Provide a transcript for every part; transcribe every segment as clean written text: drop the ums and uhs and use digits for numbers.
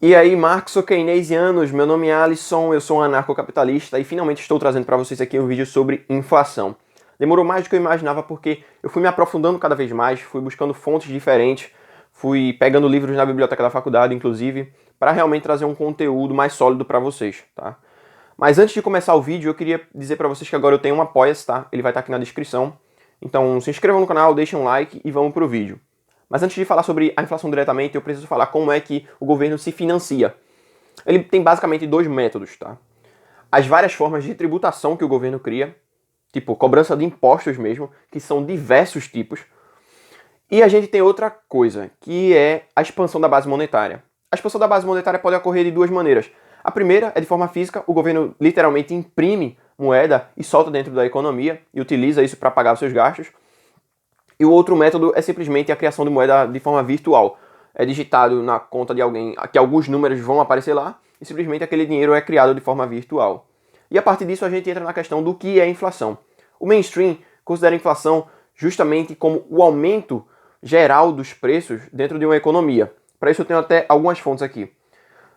E aí, Marcos Keynesianos, meu nome é Alisson, eu sou um anarcocapitalista e finalmente estou trazendo para vocês aqui um vídeo sobre inflação. Demorou mais do que eu imaginava porque eu fui me aprofundando cada vez mais, fui buscando fontes diferentes, fui pegando livros na biblioteca da faculdade, inclusive, para realmente trazer um conteúdo mais sólido para vocês, tá? Mas antes de começar o vídeo, eu queria dizer para vocês que agora eu tenho um Apoia-se, tá? Ele vai estar aqui na descrição. Então se inscrevam no canal, deixem um like e vamos pro vídeo. Mas antes de falar sobre a inflação diretamente, eu preciso falar como é que o governo se financia. Ele tem basicamente dois métodos, tá? As várias formas de tributação que o governo cria, tipo cobrança de impostos mesmo, que são diversos tipos. E a gente tem outra coisa, que é a expansão da base monetária. A expansão da base monetária pode ocorrer de duas maneiras. A primeira é de forma física, o governo literalmente imprime moeda e solta dentro da economia e utiliza isso para pagar os seus gastos. E o outro método é simplesmente a criação de moeda de forma virtual. É digitado na conta de alguém, que alguns números vão aparecer lá, e simplesmente aquele dinheiro é criado de forma virtual. E a partir disso a gente entra na questão do que é inflação. O mainstream considera a inflação justamente como o aumento geral dos preços dentro de uma economia. Para isso eu tenho até algumas fontes aqui.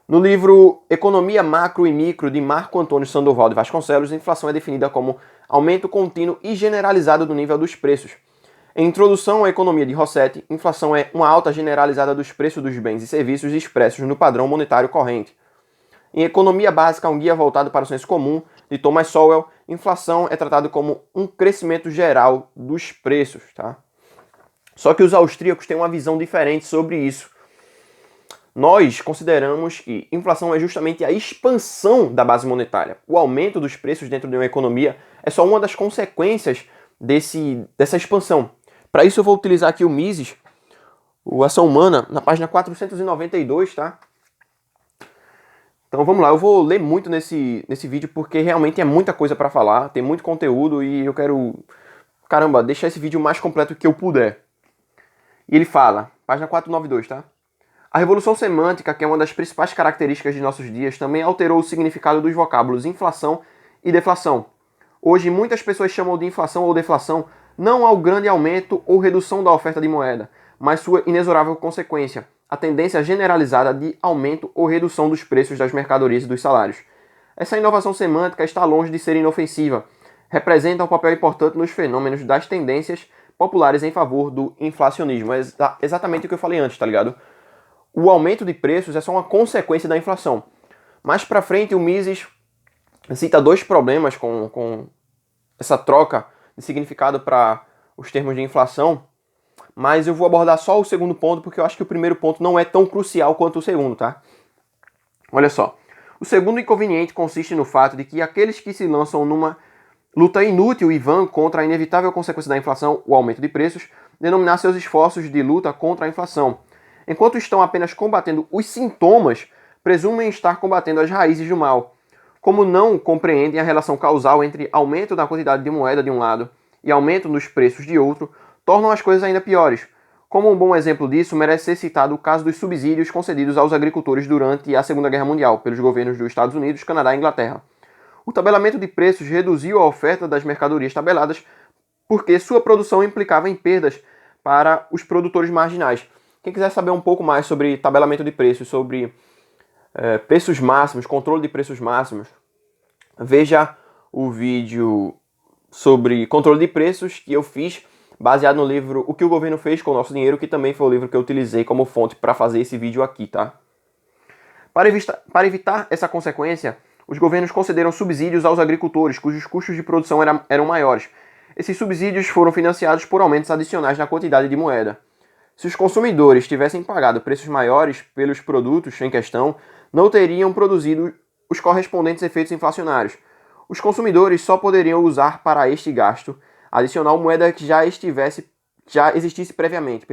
No livro Economia Macro e Micro, de Marco Antônio Sandoval de Vasconcelos, a inflação é definida como aumento contínuo e generalizado do nível dos preços. Em Introdução à Economia de Rossetti, inflação é uma alta generalizada dos preços dos bens e serviços expressos no padrão monetário corrente. Em Economia Básica, um guia voltado para o senso comum, de Thomas Sowell, inflação é tratado como um crescimento geral dos preços. Tá? Só que os austríacos têm uma visão diferente sobre isso. Nós consideramos que inflação é justamente a expansão da base monetária. O aumento dos preços dentro de uma economia é só uma das consequências dessa expansão. Para isso eu vou utilizar aqui o Mises, o Ação Humana, na página 492, tá? Então vamos lá, eu vou ler muito nesse vídeo porque realmente é muita coisa para falar, tem muito conteúdo e eu quero, caramba, deixar esse vídeo o mais completo que eu puder. E ele fala, página 492, tá? A revolução semântica, que é uma das principais características de nossos dias, também alterou o significado dos vocábulos inflação e deflação. Hoje, muitas pessoas chamam de inflação ou deflação não ao grande aumento ou redução da oferta de moeda, mas sua inexorável consequência, a tendência generalizada de aumento ou redução dos preços das mercadorias e dos salários. Essa inovação semântica está longe de ser inofensiva. Representa um papel importante nos fenômenos das tendências populares em favor do inflacionismo. É exatamente o que eu falei antes, tá ligado? O aumento de preços é só uma consequência da inflação. Mais para frente, o Mises cita dois problemas com essa troca de significado para os termos de inflação, mas eu vou abordar só o segundo ponto, porque eu acho que o primeiro ponto não é tão crucial quanto o segundo, tá? Olha só. O segundo inconveniente consiste no fato de que aqueles que se lançam numa luta inútil e vã contra a inevitável consequência da inflação, o aumento de preços, denominar seus esforços de luta contra a inflação. Enquanto estão apenas combatendo os sintomas, presumem estar combatendo as raízes do mal. Como não compreendem a relação causal entre aumento da quantidade de moeda de um lado e aumento nos preços de outro, tornam as coisas ainda piores. Como um bom exemplo disso, merece ser citado o caso dos subsídios concedidos aos agricultores durante a Segunda Guerra Mundial, pelos governos dos Estados Unidos, Canadá e Inglaterra. O tabelamento de preços reduziu a oferta das mercadorias tabeladas porque sua produção implicava em perdas para os produtores marginais. Quem quiser saber um pouco mais sobre tabelamento de preços, sobre preços máximos, controle de preços máximos, veja o vídeo sobre controle de preços que eu fiz, baseado no livro O que o Governo Fez com o Nosso Dinheiro, que também foi o livro que eu utilizei como fonte para fazer esse vídeo aqui, tá? Para evitar essa consequência, os governos concederam subsídios aos agricultores, cujos custos de produção eram maiores. Esses subsídios foram financiados por aumentos adicionais na quantidade de moeda. Se os consumidores tivessem pagado preços maiores pelos produtos em questão, não teriam produzido os correspondentes efeitos inflacionários. Os consumidores só poderiam usar para este gasto adicional moeda que já existisse previamente.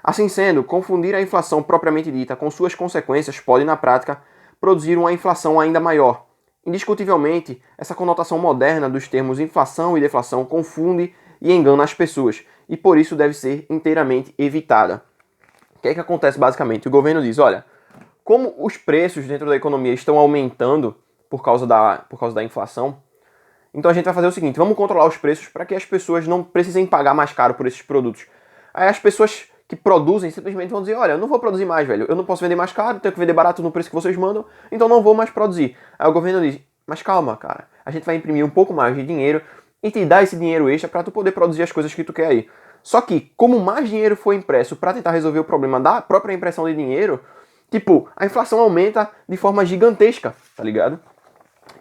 Assim sendo, confundir a inflação propriamente dita com suas consequências pode, na prática, produzir uma inflação ainda maior. Indiscutivelmente, essa conotação moderna dos termos inflação e deflação confunde e engana as pessoas, e por isso deve ser inteiramente evitada. O que é que acontece basicamente? O governo diz, olha, como os preços dentro da economia estão aumentando por causa da inflação, então a gente vai fazer o seguinte, vamos controlar os preços para que as pessoas não precisem pagar mais caro por esses produtos. Aí as pessoas que produzem simplesmente vão dizer, olha, eu não vou produzir mais, velho, eu não posso vender mais caro, tenho que vender barato no preço que vocês mandam, então não vou mais produzir. Aí o governo diz, mas calma, cara, a gente vai imprimir um pouco mais de dinheiro e te dar esse dinheiro extra para tu poder produzir as coisas que tu quer aí. Só que, como mais dinheiro foi impresso para tentar resolver o problema da própria impressão de dinheiro, tipo, a inflação aumenta de forma gigantesca, tá ligado?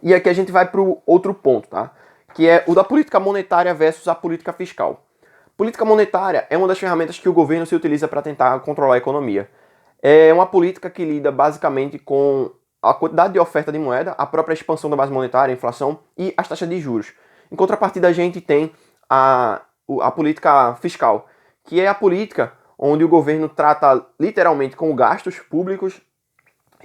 E aqui a gente vai pro outro ponto, tá? Que é o da política monetária versus a política fiscal. Política monetária é uma das ferramentas que o governo se utiliza para tentar controlar a economia. É uma política que lida basicamente com a quantidade de oferta de moeda, a própria expansão da base monetária, a inflação e as taxas de juros. Em contrapartida, a gente tem a política fiscal, que é a política onde o governo trata literalmente com gastos públicos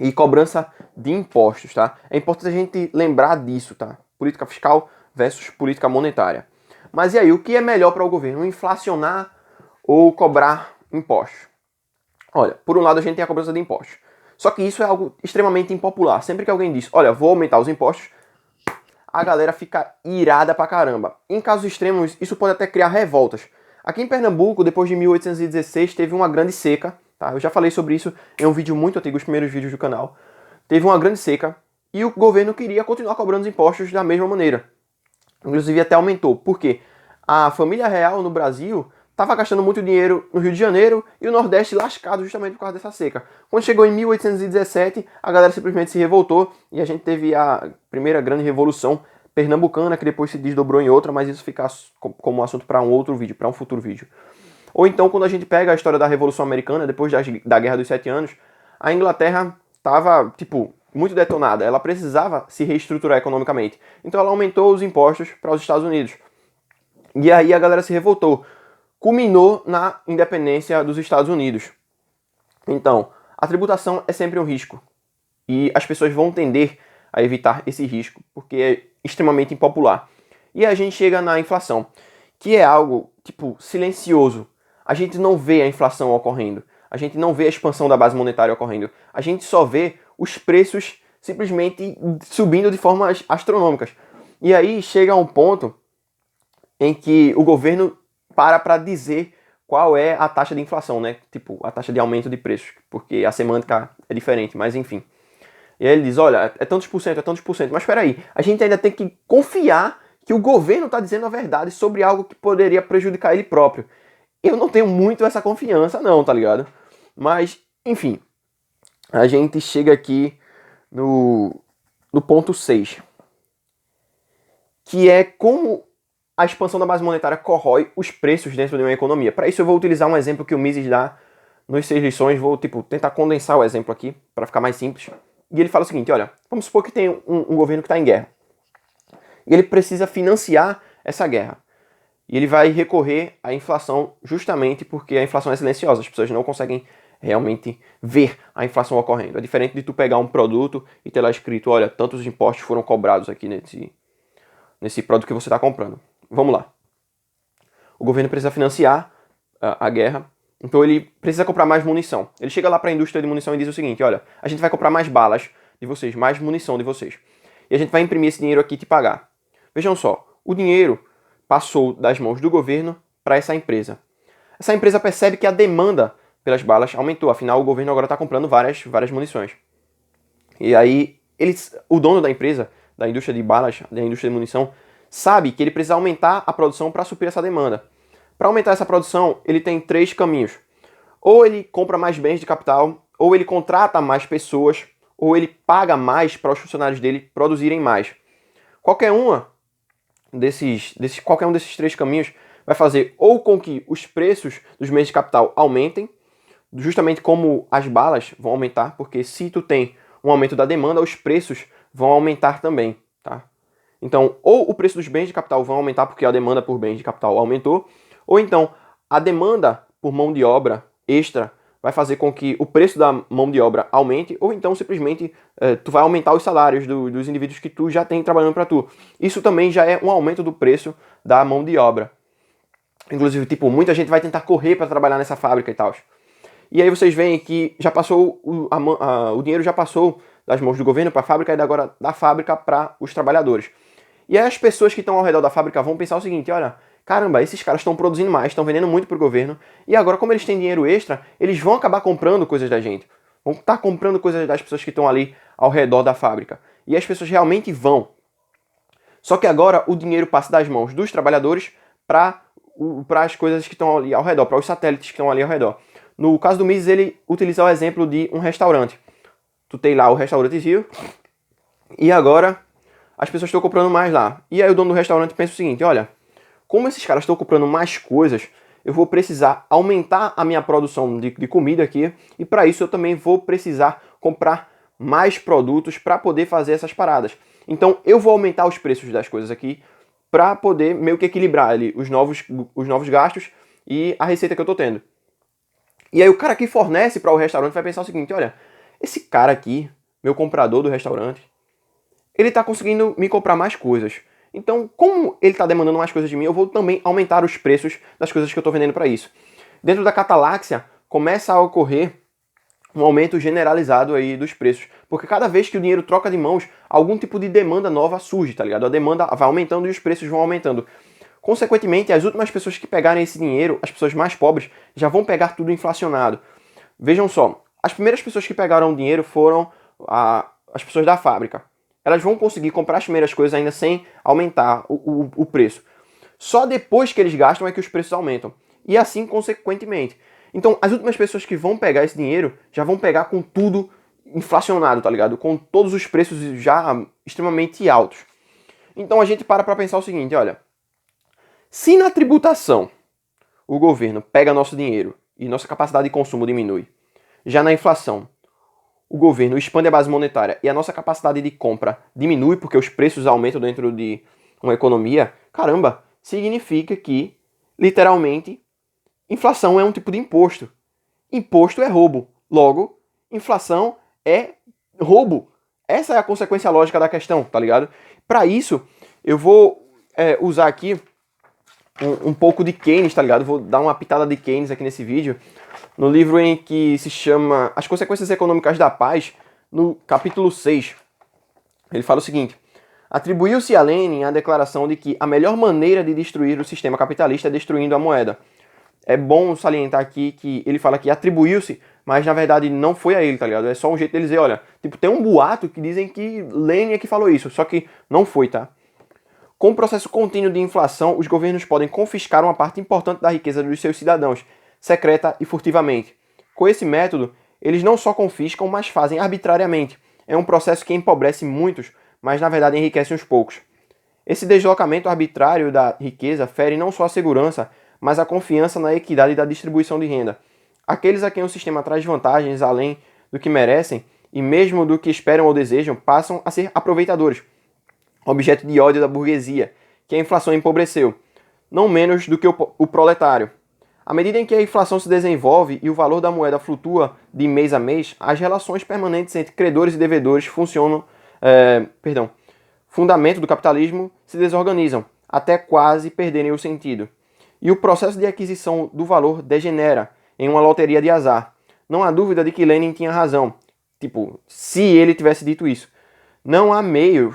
e cobrança de impostos, tá? É importante a gente lembrar disso, tá? Política fiscal versus política monetária. Mas e aí, o que é melhor para o governo? Inflacionar ou cobrar impostos? Olha, por um lado a gente tem a cobrança de impostos. Só que isso é algo extremamente impopular. Sempre que alguém diz, olha, vou aumentar os impostos, a galera fica irada pra caramba. Em casos extremos, isso pode até criar revoltas. Aqui em Pernambuco, depois de 1816, teve uma grande seca. Tá? Eu já falei sobre isso em um vídeo muito antigo, os primeiros vídeos do canal. Teve uma grande seca e o governo queria continuar cobrando os impostos da mesma maneira. Inclusive até aumentou. Por quê? A família real no Brasil estava gastando muito dinheiro no Rio de Janeiro e o Nordeste lascado justamente por causa dessa seca. Quando chegou em 1817, a galera simplesmente se revoltou e a gente teve a primeira grande revolução pernambucana, que depois se desdobrou em outra, mas isso fica como assunto para um outro vídeo, para um futuro vídeo. Ou então, quando a gente pega a história da Revolução Americana, depois da Guerra dos 7 Anos, a Inglaterra estava, muito detonada. Ela precisava se reestruturar economicamente. Então ela aumentou os impostos para os Estados Unidos. E aí a galera se revoltou. Culminou na independência dos Estados Unidos. Então, a tributação é sempre um risco. E as pessoas vão tender a evitar esse risco, porque é extremamente impopular. E a gente chega na inflação, que é algo, silencioso. A gente não vê a inflação ocorrendo. A gente não vê a expansão da base monetária ocorrendo. A gente só vê os preços simplesmente subindo de formas astronômicas. E aí chega um ponto em que o governo para dizer qual é a taxa de inflação, né? A taxa de aumento de preços, porque a semântica é diferente, mas enfim. E aí ele diz, olha, é tantos por cento, mas espera aí, a gente ainda tem que confiar que o governo está dizendo a verdade sobre algo que poderia prejudicar ele próprio. Eu não tenho muito essa confiança não, tá ligado? Mas, enfim, a gente chega aqui no ponto 6, que é como a expansão da base monetária corrói os preços dentro de uma economia. Para isso eu vou utilizar um exemplo que o Mises dá nos 6 lições, vou tentar condensar o exemplo aqui para ficar mais simples. E ele fala o seguinte, olha, vamos supor que tem um governo que está em guerra. E ele precisa financiar essa guerra. E ele vai recorrer à inflação justamente porque a inflação é silenciosa. As pessoas não conseguem realmente ver a inflação ocorrendo. É diferente de tu pegar um produto e ter lá escrito, olha, tantos impostos foram cobrados aqui nesse produto que você está comprando. Vamos lá. O governo precisa financiar a guerra, então ele precisa comprar mais munição. Ele chega lá para a indústria de munição e diz o seguinte, olha, a gente vai comprar mais balas de vocês, mais munição de vocês. E a gente vai imprimir esse dinheiro aqui e te pagar. Vejam só, o dinheiro passou das mãos do governo para essa empresa. Essa empresa percebe que a demanda pelas balas aumentou, afinal o governo agora está comprando várias munições. E aí o dono da empresa, da indústria de balas, da indústria de munição, sabe que ele precisa aumentar a produção para suprir essa demanda. Para aumentar essa produção, ele tem 3 caminhos. Ou ele compra mais bens de capital, ou ele contrata mais pessoas, ou ele paga mais para os funcionários dele produzirem mais. Qualquer um desses 3 caminhos vai fazer ou com que os preços dos bens de capital aumentem, justamente como as balas vão aumentar, porque se tu tem um aumento da demanda, os preços vão aumentar também, tá? Então, ou o preço dos bens de capital vão aumentar porque a demanda por bens de capital aumentou, ou então a demanda por mão de obra extra vai fazer com que o preço da mão de obra aumente, ou então simplesmente tu vai aumentar os salários dos indivíduos que tu já tem trabalhando para tu. Isso também já é um aumento do preço da mão de obra. Inclusive, muita gente vai tentar correr para trabalhar nessa fábrica e tal. E aí vocês veem que já passou o dinheiro já passou das mãos do governo para a fábrica e agora da fábrica para os trabalhadores. E aí as pessoas que estão ao redor da fábrica vão pensar o seguinte, olha, caramba, esses caras estão produzindo mais, estão vendendo muito pro governo, e agora como eles têm dinheiro extra, eles vão acabar comprando coisas da gente. Vão estar comprando coisas das pessoas que estão ali ao redor da fábrica. E as pessoas realmente vão. Só que agora o dinheiro passa das mãos dos trabalhadores para as coisas que estão ali ao redor, para os satélites que estão ali ao redor. No caso do Mises, ele utiliza o exemplo de um restaurante. Tu tem lá o restaurantezinho, e agora as pessoas estão comprando mais lá. E aí o dono do restaurante pensa o seguinte, olha, como esses caras estão comprando mais coisas, eu vou precisar aumentar a minha produção de comida aqui, e para isso eu também vou precisar comprar mais produtos para poder fazer essas paradas. Então eu vou aumentar os preços das coisas aqui para poder meio que equilibrar ali os novos gastos e a receita que eu estou tendo. E aí o cara que fornece para o restaurante vai pensar o seguinte, olha, esse cara aqui, meu comprador do restaurante, ele está conseguindo me comprar mais coisas. Então, como ele está demandando mais coisas de mim, eu vou também aumentar os preços das coisas que eu estou vendendo para isso. Dentro da cataláxia, começa a ocorrer um aumento generalizado aí dos preços. Porque cada vez que o dinheiro troca de mãos, algum tipo de demanda nova surge, tá ligado? A demanda vai aumentando e os preços vão aumentando. Consequentemente, as últimas pessoas que pegarem esse dinheiro, as pessoas mais pobres, já vão pegar tudo inflacionado. Vejam só, as primeiras pessoas que pegaram o dinheiro foram as pessoas da fábrica. Elas vão conseguir comprar as primeiras coisas ainda sem aumentar o preço. Só depois que eles gastam é que os preços aumentam. E assim, consequentemente. Então, as últimas pessoas que vão pegar esse dinheiro já vão pegar com tudo inflacionado, tá ligado? Com todos os preços já extremamente altos. Então, a gente para pensar o seguinte, olha. Se na tributação o governo pega nosso dinheiro e nossa capacidade de consumo diminui, já na inflação o governo expande a base monetária e a nossa capacidade de compra diminui porque os preços aumentam dentro de uma economia, caramba, significa que, literalmente, inflação é um tipo de imposto. Imposto é roubo. Logo, inflação é roubo. Essa é a consequência lógica da questão, tá ligado? Para isso, eu vou usar aqui um pouco de Keynes, tá ligado? Vou dar uma pitada de Keynes aqui nesse vídeo, no livro em que se chama As Consequências Econômicas da Paz, no capítulo 6. Ele fala o seguinte: atribuiu-se a Lenin a declaração de que a melhor maneira de destruir o sistema capitalista é destruindo a moeda. É bom salientar aqui que ele fala que atribuiu-se, mas na verdade não foi a ele, tá ligado? É só um jeito dele dizer, olha, tipo, tem um boato que dizem que Lenin é que falou isso, só que não foi, tá? Com o processo contínuo de inflação, os governos podem confiscar uma parte importante da riqueza dos seus cidadãos, secreta e furtivamente. Com esse método, eles não só confiscam, mas fazem arbitrariamente. É um processo que empobrece muitos, mas na verdade enriquece uns poucos. Esse deslocamento arbitrário da riqueza fere não só a segurança, mas a confiança na equidade da distribuição de renda. Aqueles a quem o sistema traz vantagens além do que merecem, e mesmo do que esperam ou desejam, passam a ser aproveitadores, objeto de ódio da burguesia, que a inflação empobreceu, não menos do que o proletário. À medida em que a inflação se desenvolve e o valor da moeda flutua de mês a mês, as relações permanentes entre credores e devedores fundamento do capitalismo se desorganizam, até quase perderem o sentido. E o processo de aquisição do valor degenera em uma loteria de azar. Não há dúvida de que Lenin tinha razão. Tipo, se ele tivesse dito isso. Não há meio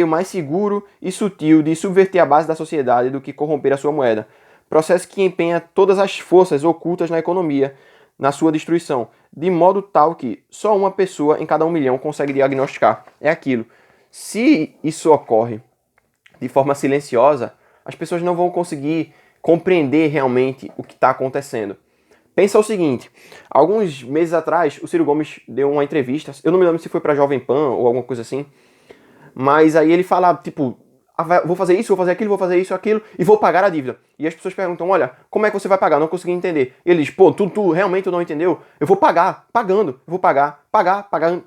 mais seguro e sutil de subverter a base da sociedade do que corromper a sua moeda. Processo que empenha todas as forças ocultas na economia na sua destruição, de modo tal que só uma pessoa em cada 1 milhão consegue diagnosticar. É aquilo. Se isso ocorre de forma silenciosa, as pessoas não vão conseguir compreender realmente o que está acontecendo. Pensa o seguinte, alguns meses atrás o Ciro Gomes deu uma entrevista, eu não me lembro se foi pra Jovem Pan ou alguma coisa assim, mas aí ele fala, tipo, vou fazer isso, vou fazer aquilo, vou fazer isso, aquilo, e vou pagar a dívida. E as pessoas perguntam, olha, como é que você vai pagar? Não consegui entender. E ele diz, pô, tu realmente não entendeu? Eu vou pagar, pagando, eu vou pagando,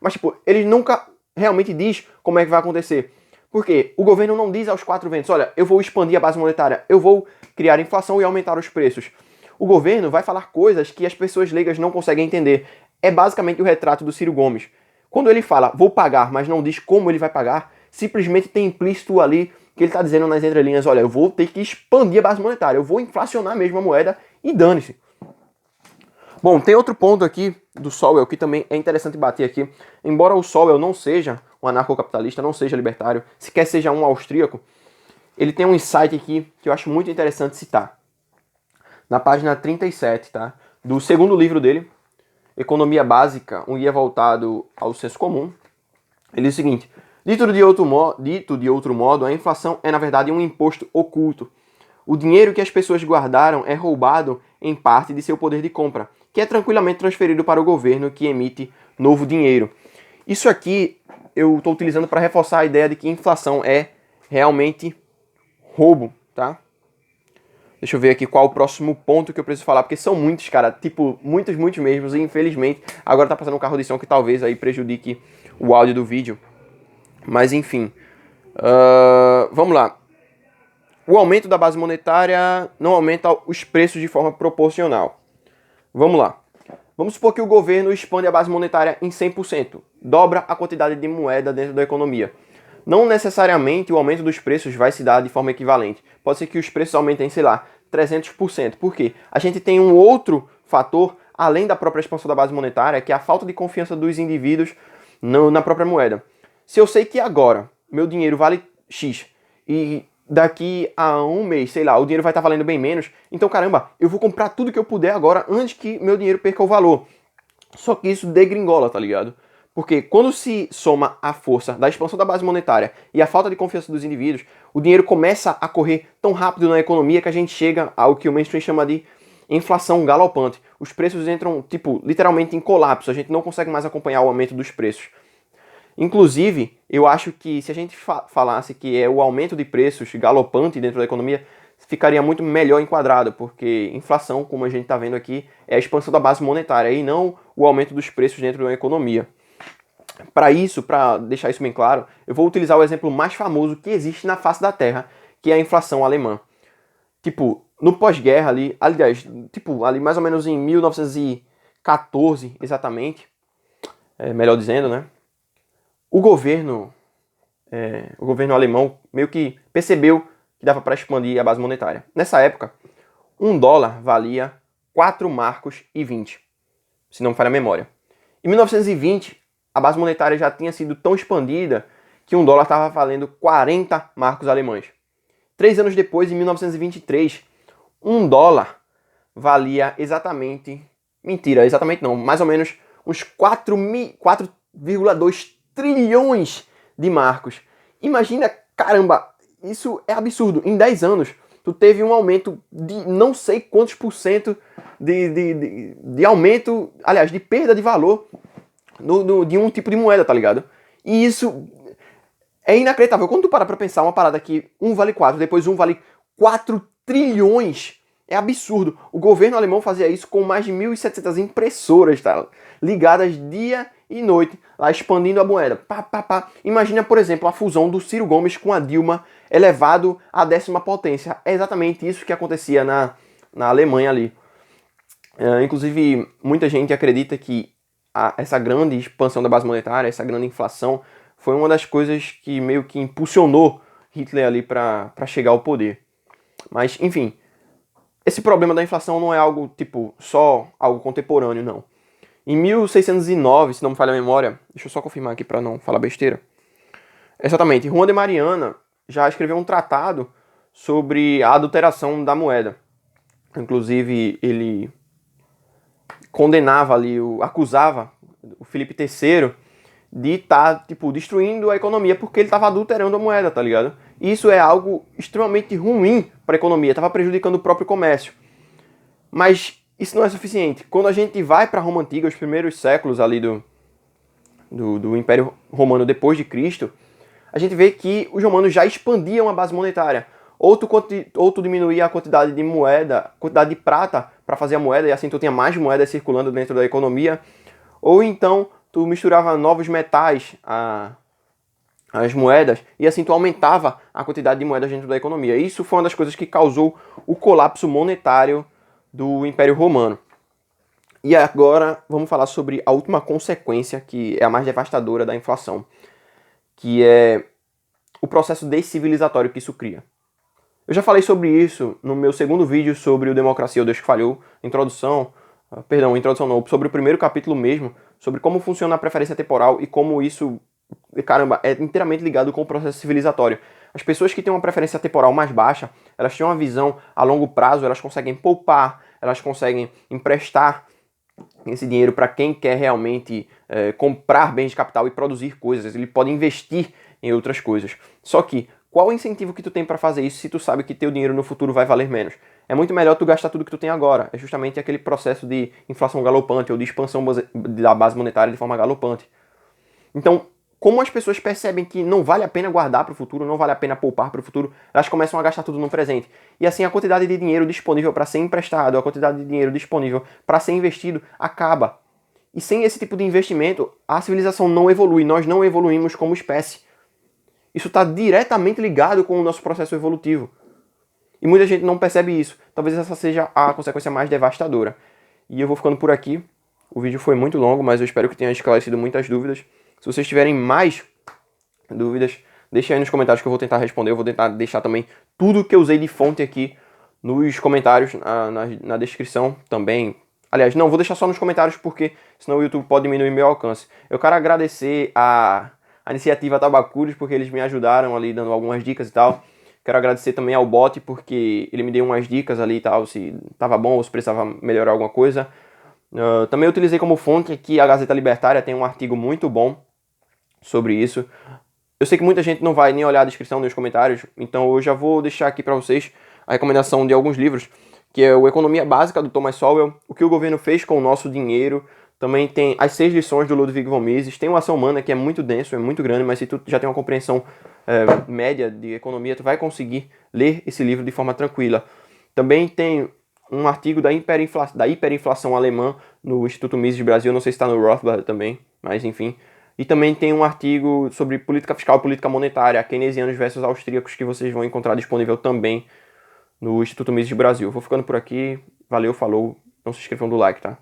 mas tipo, ele nunca realmente diz como é que vai acontecer. Por quê? O governo não diz aos 4 ventos, olha, eu vou expandir a base monetária, eu vou criar inflação e aumentar os preços. O governo vai falar coisas que as pessoas leigas não conseguem entender. É basicamente o retrato do Ciro Gomes. Quando ele fala, vou pagar, mas não diz como ele vai pagar, simplesmente tem implícito ali que ele está dizendo nas entrelinhas, olha, eu vou ter que expandir a base monetária, eu vou inflacionar mesmo a moeda e dane-se. Bom, tem outro ponto aqui do Sowell que também é interessante bater aqui. Embora o Sowell não seja um anarcocapitalista, não seja libertário, sequer seja um austríaco, ele tem um insight aqui que eu acho muito interessante citar. Na página 37, tá? Do segundo livro dele, Economia Básica, um guia voltado ao senso comum. Ele diz o seguinte: dito de outro modo, a inflação é na verdade um imposto oculto. O dinheiro que as pessoas guardaram é roubado em parte de seu poder de compra, que é tranquilamente transferido para o governo que emite novo dinheiro. Isso aqui eu estou utilizando para reforçar a ideia de que inflação é realmente roubo, tá? Deixa eu ver aqui qual o próximo ponto que eu preciso falar, porque são muitos, cara, tipo, muitos mesmos, e infelizmente agora tá passando um carro de som que talvez aí prejudique o áudio do vídeo. Mas enfim, vamos lá. O aumento da base monetária não aumenta os preços de forma proporcional. Vamos lá. Vamos supor que o governo expande a base monetária em 100%, dobra a quantidade de moeda dentro da economia. Não necessariamente o aumento dos preços vai se dar de forma equivalente. Pode ser que os preços aumentem, sei lá, 300%. Por quê? A gente tem um outro fator, além da própria expansão da base monetária, que é a falta de confiança dos indivíduos na própria moeda. Se eu sei que agora meu dinheiro vale X e daqui a um mês, sei lá, o dinheiro vai estar valendo bem menos, então, caramba, eu vou comprar tudo que eu puder agora antes que meu dinheiro perca o valor. Só que isso degringola, tá ligado? Porque quando se soma a força da expansão da base monetária e a falta de confiança dos indivíduos, o dinheiro começa a correr tão rápido na economia que a gente chega ao que o mainstream chama de inflação galopante. Os preços entram, tipo, literalmente em colapso. A gente não consegue mais acompanhar o aumento dos preços. Inclusive, eu acho que se a gente falasse que é o aumento de preços galopante dentro da economia, ficaria muito melhor enquadrado, porque inflação, como a gente está vendo aqui, é a expansão da base monetária e não o aumento dos preços dentro de uma economia. Para isso, para deixar isso bem claro, eu vou utilizar o exemplo mais famoso que existe na face da Terra, que é a inflação alemã. Tipo, no pós-guerra ali, aliás, tipo, ali mais ou menos em 1914, exatamente, melhor dizendo, né? O governo alemão meio que percebeu que dava para expandir a base monetária. Nessa época, $1 valia 4 marcos e 20, se não me falha a memória. Em 1920, a base monetária já tinha sido tão expandida que $1 estava valendo 40 marcos alemães. 3 anos depois, em 1923, $1 valia exatamente... Mentira, exatamente não. Mais ou menos uns 4,2 trilhões de marcos. Imagina, caramba, isso é absurdo. Em 10 anos, tu teve um aumento de não sei quantos por cento de aumento, aliás, de perda de valor de um tipo de moeda, tá ligado? E isso é inacreditável. Quando tu para pra pensar uma parada que um vale 4, depois um vale 4 trilhões, é absurdo. O governo alemão fazia isso com mais de 1.700 impressoras, tá? Ligadas dia e noite, lá expandindo a moeda. Imagina, por exemplo, a fusão do Ciro Gomes com a Dilma elevado à 10ª potência. É exatamente isso que acontecia na Alemanha ali. Inclusive, muita gente acredita que essa grande expansão da base monetária, essa grande inflação, foi uma das coisas que meio que impulsionou Hitler ali para chegar ao poder. Mas, enfim, esse problema da inflação não é algo, tipo, só algo contemporâneo, não. Em 1609, se não me falha a memória, deixa eu só confirmar aqui para não falar besteira. Exatamente, Juan de Mariana já escreveu um tratado sobre a adulteração da moeda. Inclusive, ele condenava ali, acusava o Filipe III de estar, tipo, destruindo a economia porque ele estava adulterando a moeda, tá ligado? E isso é algo extremamente ruim para a economia, estava prejudicando o próprio comércio. Mas isso não é suficiente. Quando a gente vai para Roma Antiga, os primeiros séculos ali do Império Romano depois de Cristo, a gente vê que os romanos já expandiam a base monetária. Ou tu diminuía a quantidade de moeda, quantidade de prata para fazer a moeda, e assim tu tinha mais moedas circulando dentro da economia. Ou então tu misturava novos metais às moedas, e assim tu aumentava a quantidade de moedas dentro da economia. Isso foi uma das coisas que causou o colapso monetário do Império Romano. E agora vamos falar sobre a última consequência, que é a mais devastadora da inflação, que é o processo descivilizatório que isso cria. Eu já falei sobre isso no meu segundo vídeo sobre o Democracia ou Deus que Falhou, introdução não, sobre o primeiro capítulo mesmo, sobre como funciona a preferência temporal e como isso, caramba, é inteiramente ligado com o processo civilizatório. As pessoas que têm uma preferência temporal mais baixa, elas têm uma visão a longo prazo, elas conseguem poupar, elas conseguem emprestar esse dinheiro para quem quer realmente comprar bens de capital e produzir coisas. Ele pode investir em outras coisas. Só que, qual o incentivo que tu tem para fazer isso se tu sabe que teu dinheiro no futuro vai valer menos? É muito melhor tu gastar tudo que tu tem agora. É justamente aquele processo de inflação galopante ou de expansão da base monetária de forma galopante. Então, como as pessoas percebem que não vale a pena guardar para o futuro, não vale a pena poupar para o futuro, elas começam a gastar tudo no presente. E assim a quantidade de dinheiro disponível para ser emprestado, a quantidade de dinheiro disponível para ser investido acaba. E sem esse tipo de investimento, a civilização não evolui, nós não evoluímos como espécie. Isso está diretamente ligado com o nosso processo evolutivo. E muita gente não percebe isso. Talvez essa seja a consequência mais devastadora. E eu vou ficando por aqui. O vídeo foi muito longo, mas eu espero que tenha esclarecido muitas dúvidas. Se vocês tiverem mais dúvidas, deixem aí nos comentários que eu vou tentar responder. Eu vou tentar deixar também tudo que eu usei de fonte aqui nos comentários, na descrição também. Aliás, não, vou deixar só nos comentários porque senão o YouTube pode diminuir meu alcance. Eu quero agradecer a iniciativa Tabacuros porque eles me ajudaram ali dando algumas dicas e tal. Quero agradecer também ao bot porque ele me deu umas dicas ali e tal, se tava bom ou se precisava melhorar alguma coisa. Também utilizei como fonte aqui a Gazeta Libertária, tem um artigo muito bom sobre isso. Eu sei que muita gente não vai nem olhar a descrição nem os comentários, então eu já vou deixar aqui para vocês a recomendação de alguns livros, que é o Economia Básica, do Thomas Sowell, O que o Governo Fez com o Nosso Dinheiro, também tem As 6 Lições, do Ludwig von Mises, tem o Ação Humana, que é muito denso, é muito grande, mas se tu já tem uma compreensão média de economia, tu vai conseguir ler esse livro de forma tranquila. Também tem um artigo da hiperinflação alemã no Instituto Mises Brasil, não sei se está no Rothbard também, mas enfim. E também tem um artigo sobre política fiscal e política monetária, keynesianos versus austríacos, que vocês vão encontrar disponível também no Instituto Mises Brasil. Vou ficando por aqui, valeu, falou, não se esqueçam do like, tá?